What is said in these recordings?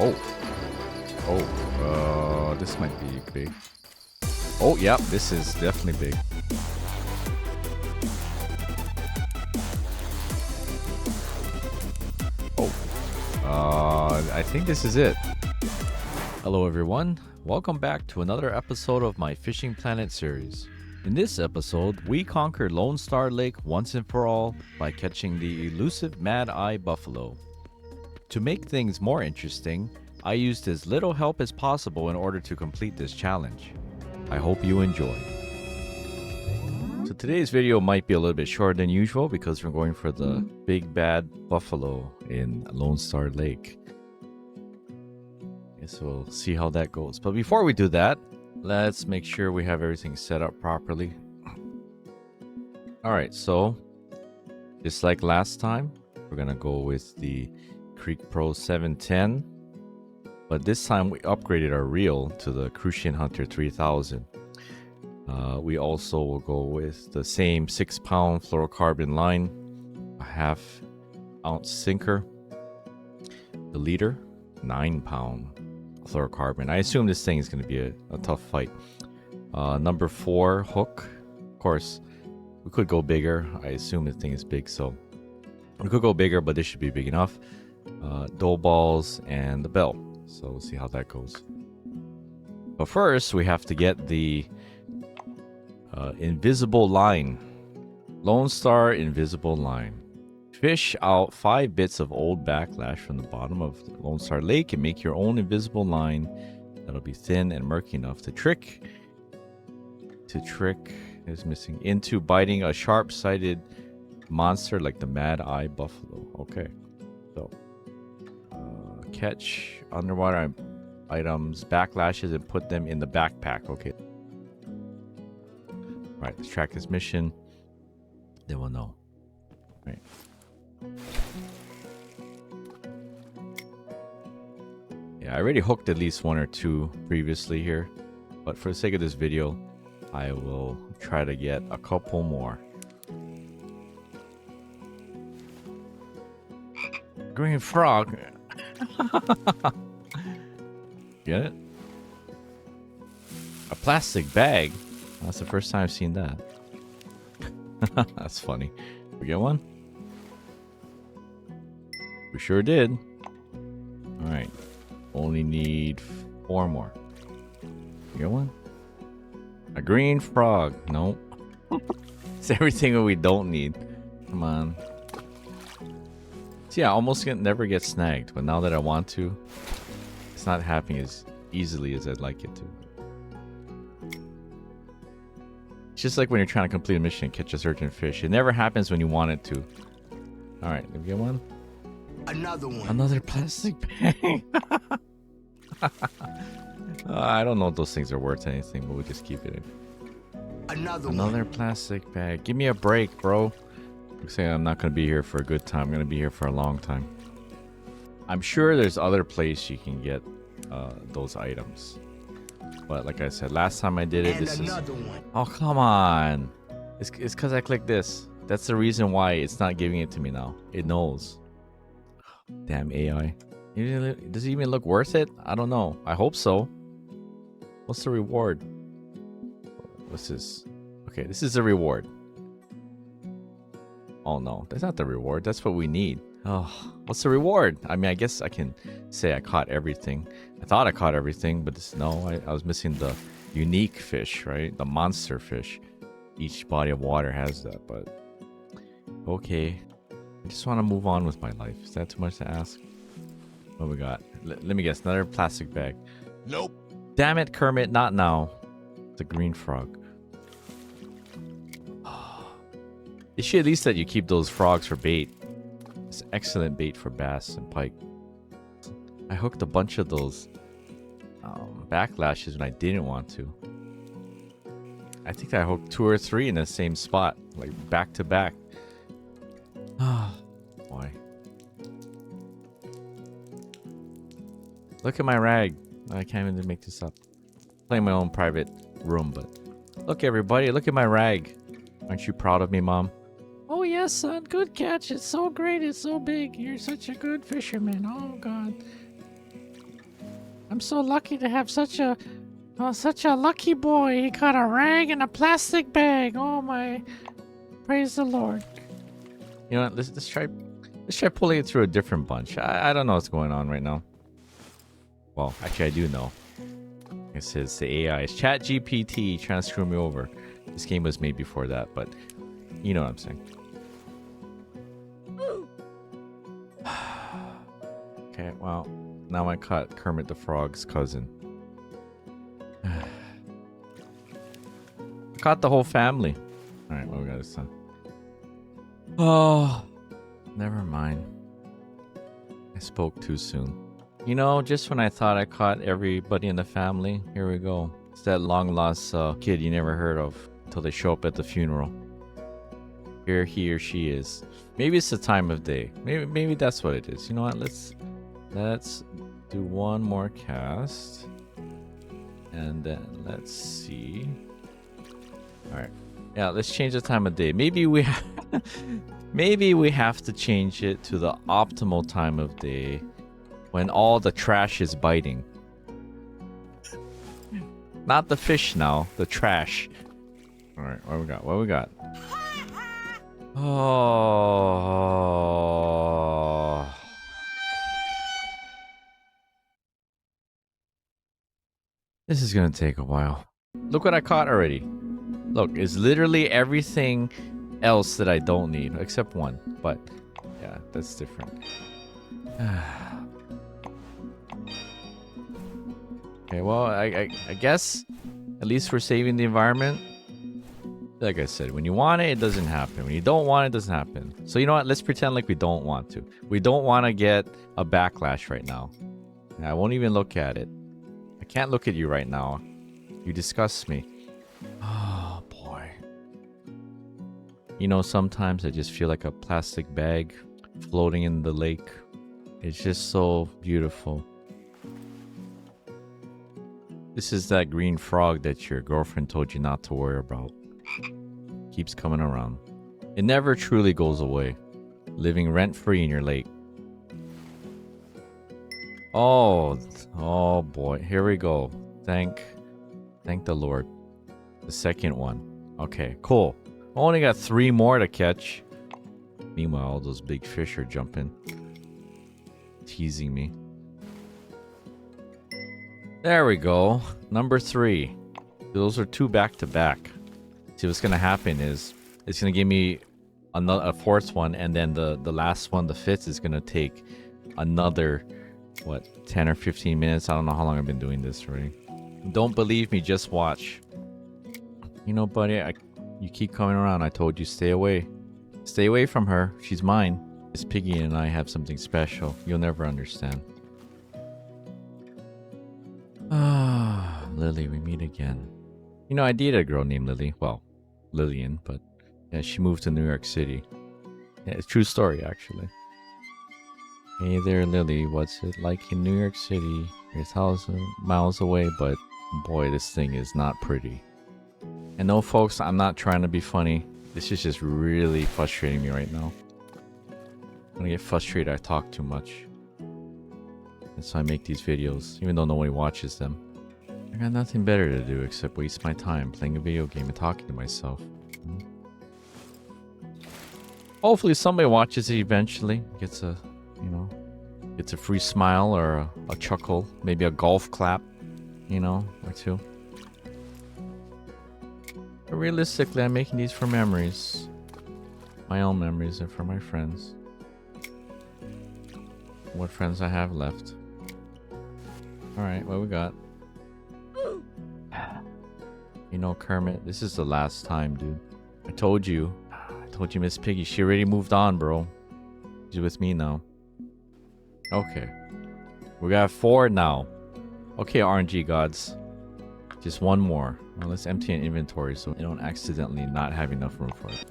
Oh. This might be big. Oh, yep, this is definitely big. I think this is it. Hello everyone, welcome back to another episode of my Fishing Planet series. In this episode, we conquered Lone Star Lake once and for all by catching the elusive Mad Eye Buffalo. To make things more interesting, I used as little help as possible in order to complete this challenge. I hope you enjoy. So today's video might be a little bit shorter than usual because we're going for the big bad buffalo in Lone Star Lake. So we'll see how that goes. But before we do that, let's make sure we have everything set up properly. Alright, so just like last time, we're gonna go with the Creek Pro 710. But this time we upgraded our reel to the Crucian Hunter 3000. We also will go with the same 6-pound fluorocarbon line, a half-ounce sinker, the leader, 9-pound fluorocarbon. I assume this thing is going to be a tough fight. Number 4 hook. Of course, we could go bigger. I assume this thing is big, so we could go bigger, but this should be big enough. Dough balls and the belt. So we'll see how that goes. But first, we have to get the invisible line. Lone Star invisible line. Fish out 5 bits of old backlash from the bottom of the Lone Star Lake and make your own invisible line that'll be thin and murky enough to trick is missing into biting a sharp-sighted monster like the Mad Eye Buffalo. Okay, so catch underwater items, backlashes, and put them in the backpack. Okay. Right, let's track this mission. Then we'll know. Right. Yeah, I already hooked at least 1 or 2 previously here, but for the sake of this video, I will try to get a couple more. Green frog. Get it? A plastic bag. That's the first time I've seen that. That's funny. We get one? We sure did. Alright. Only need 4 more. You get one? A green frog. Nope. It's everything that we don't need. Come on. See, I almost never get snagged, but now that I want to, it's not happening as easily as I'd like it to. It's just like when you're trying to complete a mission and catch a certain fish. It never happens when you want it to. Alright, did we get one? Another one. Another plastic bag. I don't know if those things are worth anything, but we'll just keep it in. Another plastic bag. Give me a break, bro. Looks like I'm not going to be here for a good time. I'm going to be here for a long time. I'm sure there's other place you can get those items. But like I said, last time I did it, this is... Oh, come on. It's because I clicked this. That's the reason why it's not giving it to me now. It knows. Damn AI. Does it even look worth it? I don't know. I hope so. What's the reward? What's this? Okay, this is the reward. Oh no, that's not the reward. That's what we need. Oh, what's the reward? I mean, I guess I can say I caught everything. I thought I caught everything, but no, I was missing the unique fish, right? The monster fish. Each body of water has that, but okay. I just want to move on with my life. Is that too much to ask? What we got? Let me guess. Another plastic bag. Nope. Damn it, Kermit. Not now. The green frog. It should at least let you keep those frogs for bait. It's excellent bait for bass and pike. I hooked a bunch of those backlashes when I didn't want to. I think I hooked 2 or 3 in the same spot, like back to back. Why? Look at my rag. I can't even make this up. Playing my own private room, but look, everybody, look at my rag. Aren't you proud of me, Mom? Oh yes, son. Good catch. It's so great. It's so big. You're such a good fisherman. Oh God. I'm so lucky to have such a lucky boy. He got a rag and a plastic bag. Oh my, praise the Lord. You know what? Let's try pulling it through a different bunch. I don't know what's going on right now. Well, actually, I do know. It says the AI is Chat GPT trying to screw me over. This game was made before that, but you know what I'm saying. Okay, well, now I caught Kermit the Frog's cousin. I caught the whole family. All right, what we got this time? Oh, never mind. I spoke too soon. You know, just when I thought I caught everybody in the family, here we go. It's that long-lost kid you never heard of until they show up at the funeral. Here he or she is. Maybe it's the time of day. Maybe that's what it is. You know what? Let's do one more cast. And then let's see. All right. Yeah, let's change the time of day. Maybe we have to change it to the optimal time of day when all the trash is biting. Not the fish now, the trash. All right, what we got? What we got? Oh. This is gonna take a while. Look what I caught already. Look, it's literally everything else that I don't need, except one. But yeah, that's different. Okay, well, I guess at least we're saving the environment. Like I said, when you want it, it doesn't happen. When you don't want it, it doesn't happen. So you know what? Let's pretend like we don't want to. We don't want to get a backlash right now. I won't even look at it. I can't look at you right now. You disgust me. Oh, boy. You know, sometimes I just feel like a plastic bag floating in the lake. It's just so beautiful. This is that green frog that your girlfriend told you not to worry about. Keeps coming around. It never truly goes away. Living rent-free in your lake. Oh boy. Here we go. Thank the Lord. The second one. Okay, cool. Only got 3 more to catch. Meanwhile, all those big fish are jumping. Teasing me. There we go. Number 3. Those are 2 back-to-back. See, what's going to happen is it's going to give me a 4th one, and then the last one, the 5th, is going to take another, what, 10 or 15 minutes? I don't know how long I've been doing this already. Don't believe me, just watch. You know, buddy, you keep coming around. I told you, stay away. Stay away from her. She's mine. Miss Piggy and I have something special. You'll never understand. Ah, Lily, we meet again. You know, I dated a girl named Lily. Well, Lillian, but yeah, she moved to New York City. Yeah, it's a true story, actually. Hey there, Lily. What's it like in New York City? You're 1,000 miles away, but boy, this thing is not pretty. And no, folks, I'm not trying to be funny. This is just really frustrating me right now. When I get frustrated, I talk too much. And so I make these videos, even though nobody watches them. I got nothing better to do except waste my time playing a video game and talking to myself. Hopefully somebody watches it eventually. Gets a, you know, gets a free smile or a chuckle. Maybe a golf clap, you know, or 2. But realistically, I'm making these for memories. My own memories and for my friends. What friends I have left. Alright, what we got? You know, Kermit, this is the last time, dude. I told you, Miss Piggy. She already moved on, bro. She's with me now. Okay. We got 4 now. Okay, RNG gods. Just 1 more. Now let's empty an inventory so I don't accidentally not have enough room for it.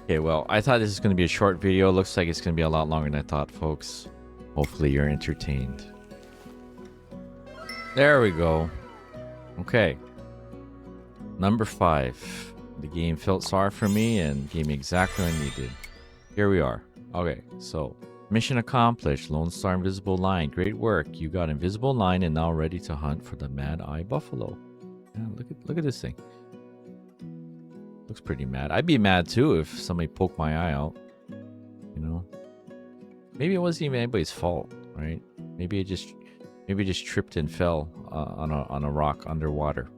Okay, well, I thought this was going to be a short video. Looks like it's going to be a lot longer than I thought, folks. Hopefully you're entertained. There we go. Okay. Number 5. The game felt sorry for me and gave me exactly what I needed. Here we are. Okay, so Mission accomplished. Lone Star Invisible Line. Great work. You got Invisible Line and now ready to hunt for the Mad Eye Buffalo. Yeah, look at this thing. Looks pretty mad. I'd be mad too if somebody poked my eye out. You know? Maybe it wasn't even anybody's fault, right? Maybe it just tripped and fell on a rock underwater.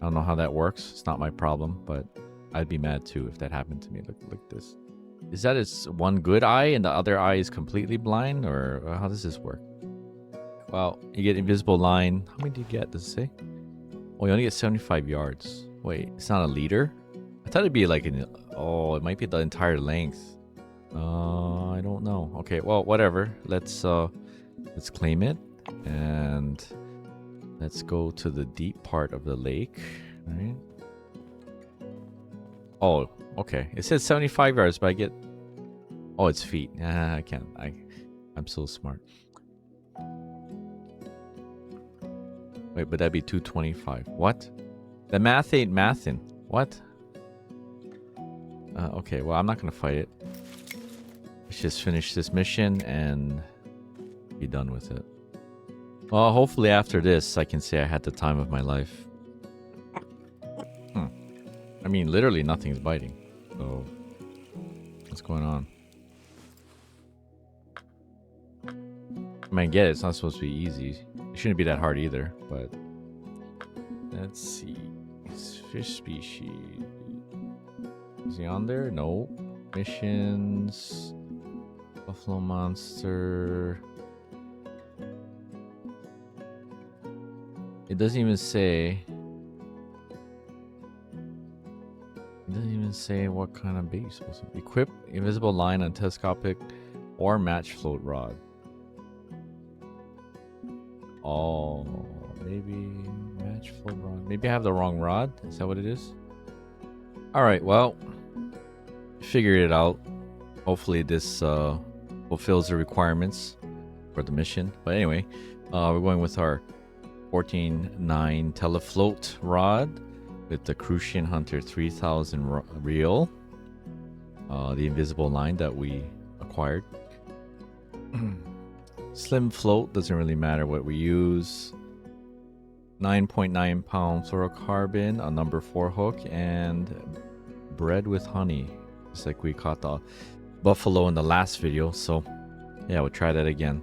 I don't know how that works. It's not my problem, but I'd be mad too if that happened to me. Look at this. Is that its one good eye and the other eye is completely blind, or how does this work? Well, you get Invisible Line. How many do you get? Does it say? Oh, you only get 75 yards. Wait, it's not a leader? I thought it'd be like oh, it might be the entire length. I don't know. Okay, well, whatever. Let's claim it and let's go to the deep part of the lake. All right. Oh, okay. It says 75 yards, but I get... Oh, it's feet. I can't. I'm so smart. Wait, but that'd be 225. What? The math ain't mathin'. What? Okay, well, I'm not gonna fight it. Let's just finish this mission and be done with it. Well, hopefully after this, I can say I had the time of my life. I mean, literally nothing's biting. So, what's going on? I mean, I get it. It's not supposed to be easy. It shouldn't be that hard either, but... Let's see. Fish species. Is he on there? No. Missions. Buffalo monster. It doesn't even say... It doesn't even say what kind of bait you're supposed to equip invisible line on telescopic or match float rod. Oh, maybe match float rod. Maybe I have the wrong rod. Is that what it is? All right. Well, figured it out. Hopefully this fulfills the requirements for the mission. But anyway, we're going with our 14.9 telefloat rod with the Crucian Hunter 3000 reel, the invisible line that we acquired. Slim float, doesn't really matter what we use. 9.9 pound fluorocarbon, a number 4 hook, and bread with honey. Just like we caught the buffalo in the last video. So yeah, we'll try that again.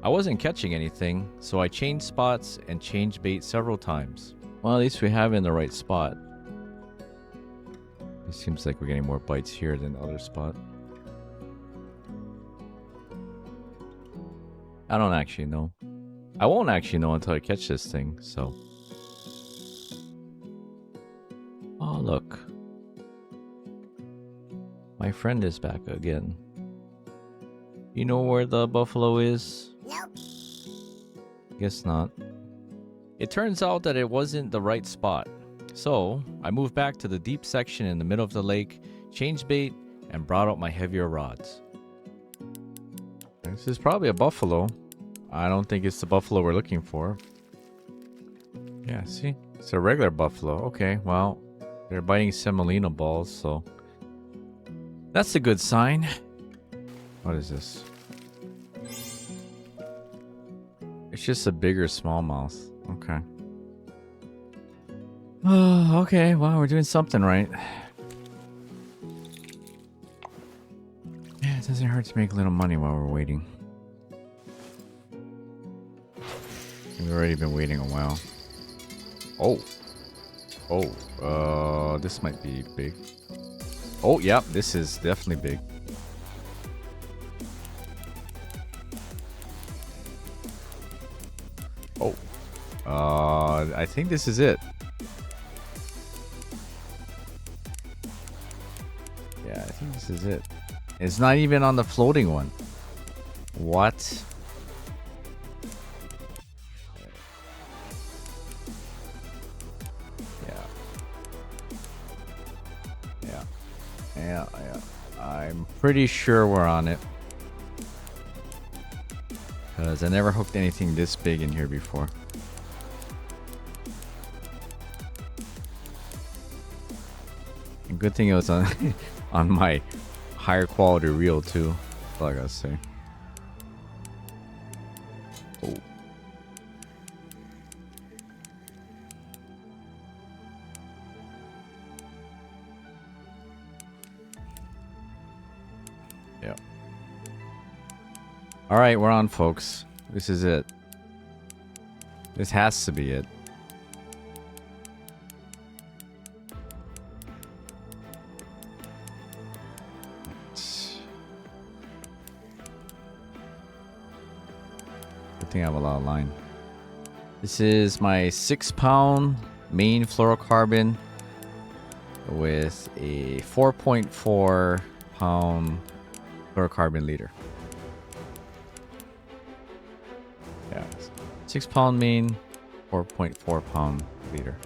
I wasn't catching anything, so I changed spots and changed bait several times. Well, at least we have it in the right spot. It seems like we're getting more bites here than the other spot. I don't actually know. I won't actually know until I catch this thing, so. Oh, look. My friend is back again. You know where the buffalo is? Nope. Guess not. It turns out that it wasn't the right spot. So, I moved back to the deep section in the middle of the lake, changed bait, and brought out my heavier rods. This is probably a buffalo. I don't think it's the buffalo we're looking for. Yeah, see? It's a regular buffalo. Okay, well, they're biting semolina balls, so... That's a good sign. What is this? It's just a bigger smallmouth. Okay. Oh, okay. Well, we're doing something right. Yeah, it doesn't hurt to make a little money while we're waiting. We've already been waiting a while. Oh. This might be big. Oh, yep. This is definitely big. Oh. I think this is it. Yeah, I think this is it. It's not even on the floating one. What? Yeah. I'm pretty sure we're on it. Because I never hooked anything this big in here before. And good thing it was on on my higher quality reel too. That's all I gotta say. Oh. Yeah. All right, we're on, folks. This is it. This has to be it. I think I have a lot of line. This is my 6-pound main fluorocarbon with a 4.4 pound fluorocarbon leader. Yeah, 6-pound main, 4.4 pound leader.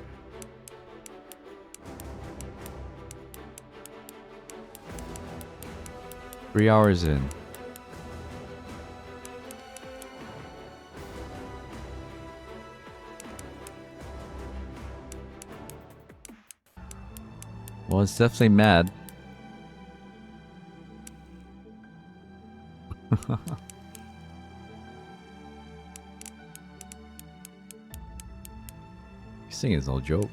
Three hours in. Well, it's definitely mad. This thing is no joke.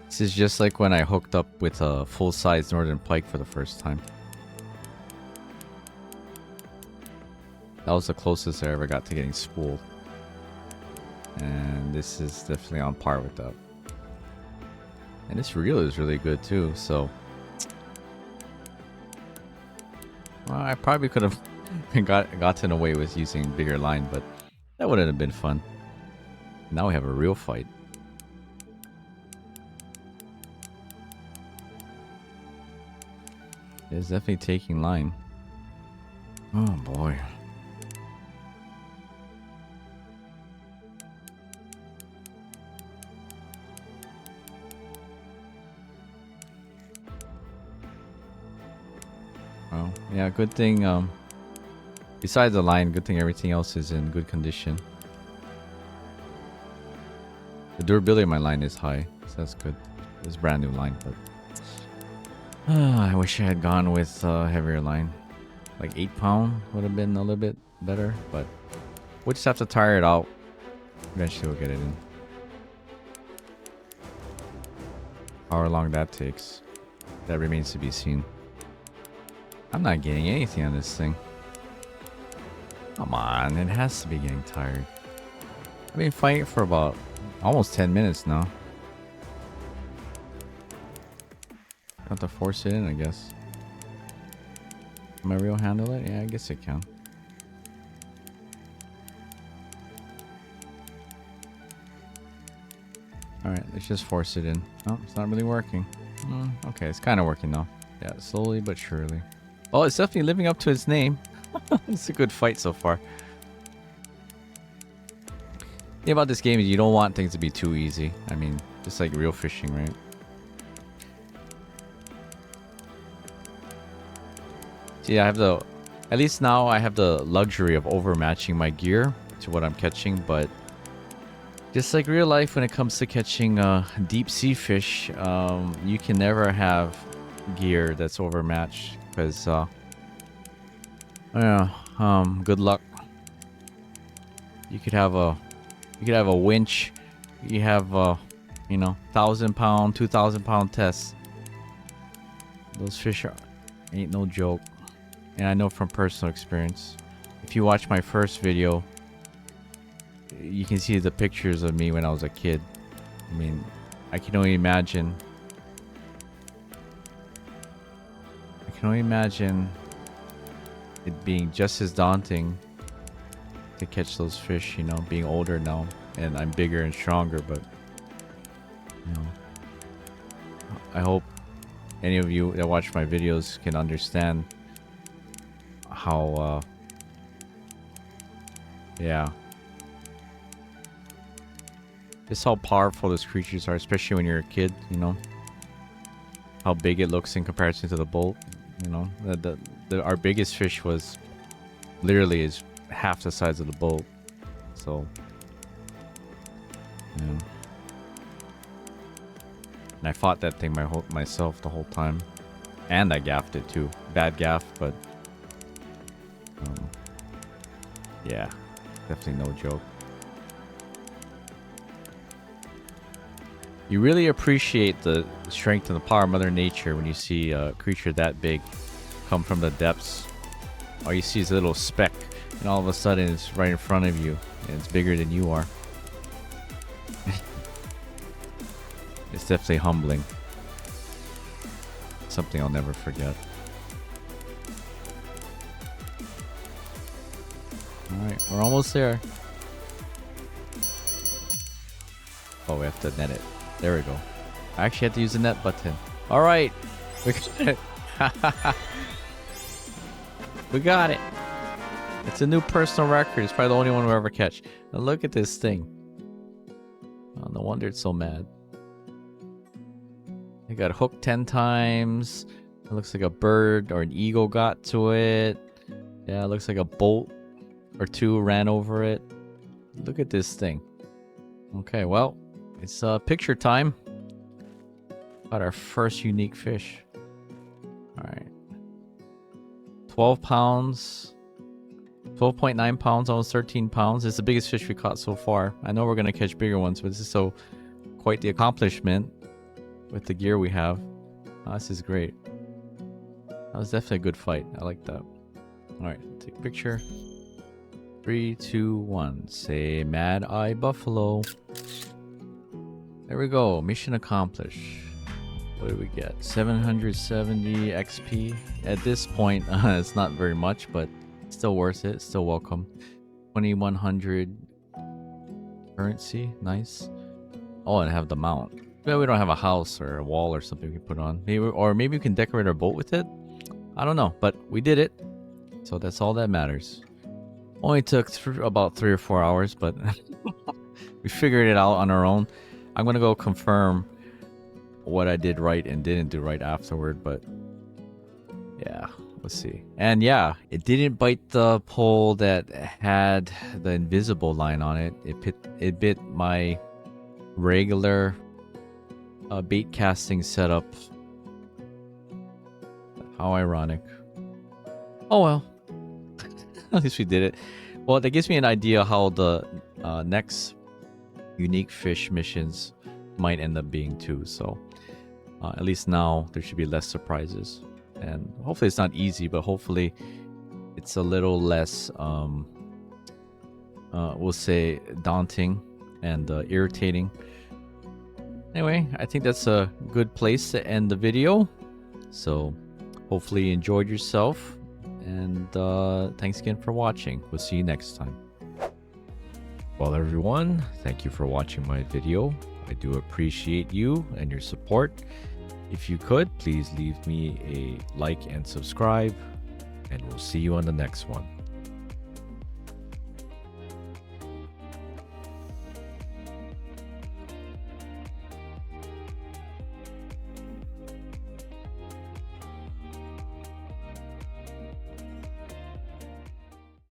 This is just like when I hooked up with a full-size northern pike for the first time. That was the closest I ever got to getting spooled. And this is definitely on par with that. And this reel is really good too, so... Well, I probably could have gotten away with using bigger line, but that wouldn't have been fun. Now we have a real fight. It's definitely taking line. Oh boy. Well, yeah, good thing, besides the line, good thing everything else is in good condition. The durability of my line is high, so that's good. It's brand new line, but... I wish I had gone with heavier line. Like 8-pound would have been a little bit better, but we'll just have to tire it out. Eventually we'll get it in. However long that takes, that remains to be seen. I'm not getting anything on this thing. Come on, it has to be getting tired. I've been fighting for about almost 10 minutes now. Have to force it in, I guess. Can my reel handle it? Yeah, I guess it can. Alright, let's just force it in. Oh, it's not really working. Okay, it's kind of working though. Yeah, slowly but surely. Oh, it's definitely living up to its name. It's a good fight so far. The thing about this game is you don't want things to be too easy. I mean, just like real fishing, right? See, I have the... At least now I have the luxury of overmatching my gear to what I'm catching, but... Just like real life, when it comes to catching deep sea fish, you can never have gear that's overmatched, because good luck. You could have a winch, you have 1,000-pound, 2,000-pound tests. Those fish ain't no joke, and I know from personal experience. If you watch my first video, you can see the pictures of me when I was a kid. I mean, I can only imagine it being just as daunting to catch those fish, being older now, and I'm bigger and stronger, but I hope any of you that watch my videos can understand how just how powerful those creatures are, especially when you're a kid, how big it looks in comparison to the boat. Our biggest fish was literally is half the size of the boat. So, yeah. And I fought that thing myself the whole time. And I gaffed it too. Bad gaff, but yeah, definitely no joke. You really appreciate the strength and the power of Mother Nature when you see a creature that big come from the depths. All you see is a little speck, and all of a sudden it's right in front of you, and it's bigger than you are. It's definitely humbling. Something I'll never forget. Alright, we're almost there. Oh, we have to net it. There we go. I actually had to use the net button. Alright. We got it. We got it. It's a new personal record. It's probably the only one we'll ever catch. Now look at this thing. Oh, no wonder it's so mad. It got hooked 10 times. It looks like a bird or an eagle got to it. Yeah, it looks like a bolt or two ran over it. Look at this thing. Okay, well, it's picture time. Got our first unique fish. Alright. 12 pounds. 12.9 pounds, almost 13 pounds. It's the biggest fish we caught so far. I know we're going to catch bigger ones, but this is so quite the accomplishment with the gear we have. Oh, this is great. That was definitely a good fight. I like that. Alright, take a picture. 3, 2, 1. Say Mad Eye Buffalo. There we go. Mission accomplished. What did we get? 770 XP. At this point, it's not very much, but still worth it. Still welcome. 2100 currency. Nice. Oh, and I have the mount. Well, we don't have a house or a wall or something we can put on. Maybe, or maybe we can decorate our boat with it. I don't know, but we did it. So that's all that matters. Only took about 3 or 4 hours, but we figured it out on our own. I'm going to go confirm what I did right and didn't do right afterward, but yeah, let's see. And yeah, it didn't bite the pole that had the invisible line on it. It bit my regular bait casting setup. How ironic. Oh well. At least we did it. Well, that gives me an idea how the next unique fish missions might end up being too. So at least now there should be less surprises. And hopefully it's not easy, but hopefully it's a little less, we'll say, daunting and irritating. Anyway, I think that's a good place to end the video. So hopefully you enjoyed yourself. And thanks again for watching. We'll see you next time. Well, everyone, thank you for watching my video. I do appreciate you and your support. If you could, please leave me a like and subscribe. And we'll see you on the next one.